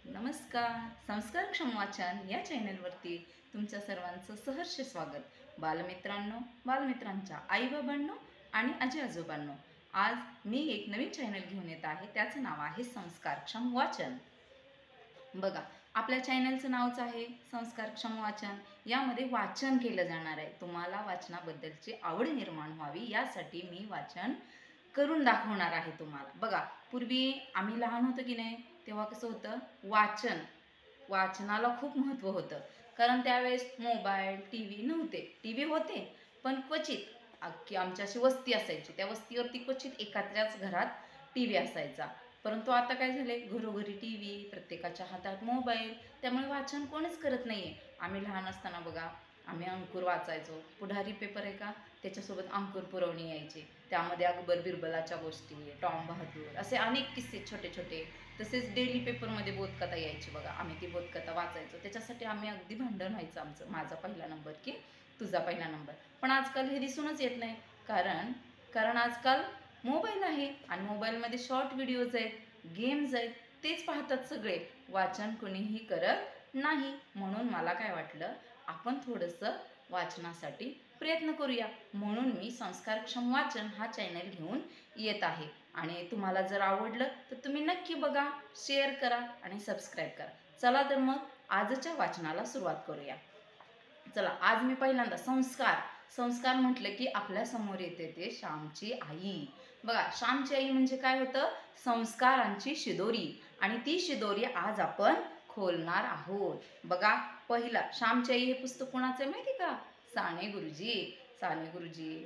नमस्कार. संस्कारक्षम वाचन या चॅनलवरती तुमच्या सर्वांचं सहर्ष स्वागत. बालमित्रांनो, बालमित्रांच्या आईबाबांनो आणि आजी आजोबांनो, आज मी एक नवीन चॅनल घेऊन येत आहे. त्याचं नाव आहे संस्कारक्षम वाचन. बघा, आपल्या चॅनलचं नावच आहे संस्कारक्षम वाचन. यामध्ये वाचन केलं जाणार आहे. तुम्हाला वाचनाबद्दलची आवड निर्माण व्हावी यासाठी मी वाचन करून दाखवणार आहे तुम्हाला. बघा, पूर्वी आम्ही लहान होतो की नाही, तेव्हा कसं होतं, वाचनाला खूप महत्त्व होतं. कारण त्यावेळेस मोबाईल, टी व्ही नव्हते. टी व्ही होते पण क्वचित, की आमची अशी वस्ती असायची, त्या वस्तीवरती क्वचित एखाद्याच घरात टी व्ही असायचा. परंतु आता काय झाले, घरोघरी टी व्ही, प्रत्येकाच्या हातात मोबाईल, त्यामुळे वाचन कोणीच करत नाही आहे. आम्ही लहान असताना बघा, आम्ही अंकुर वाचायचो. पुढारी पेपर आहे का, त्याच्यासोबत अंकुर पुरवणी यायची. त्यामध्ये अकबर बिरबलाच्या गोष्टी, टॉम बहादूर, असे अनेक किस्से छोटे छोटे. तसेच डेली पेपरमध्ये बोधकथा यायची बघा, आम्ही ती बोधकथा वाचायचो. त्याच्यासाठी आम्ही अगदी भांडण व्हायचं आमचं, माझा पहिला नंबर की तुझा पहिला नंबर. पण आजकाल हे दिसूनच येत नाही. कारण कारण आजकाल मोबाईल आहे आणि मोबाईलमध्ये शॉर्ट व्हिडिओज आहेत, गेम्स आहेत, तेच पाहतात सगळे. वाचन कुणीही करत नाही. म्हणून मला काय वाटलं, आपण थोडंसं वाचनासाठी प्रयत्न करूया. म्हणून मी संस्कारक्षम वाचन हा चॅनल घेऊन येत आहे. आणि तुम्हाला जर आवडलं तर तुम्ही नक्की बघा, शेअर करा आणि सबस्क्राईब करा. चला तर मग आजच्या वाचनाला सुरुवात करूया. चला, आज मी पहिल्यांदा संस्कार संस्कार म्हटलं की आपल्या समोर येते ते श्यामची आई. बघा, श्यामची आई म्हणजे काय होतं, संस्कारांची शिदोरी. आणि ती शिदोरी आज आपण खोलणार आहोत. बघा, पहिला श्यामची आई हे पुस्तक कोणाचं आहे माहिती का, साने गुरुजी. साने गुरुजी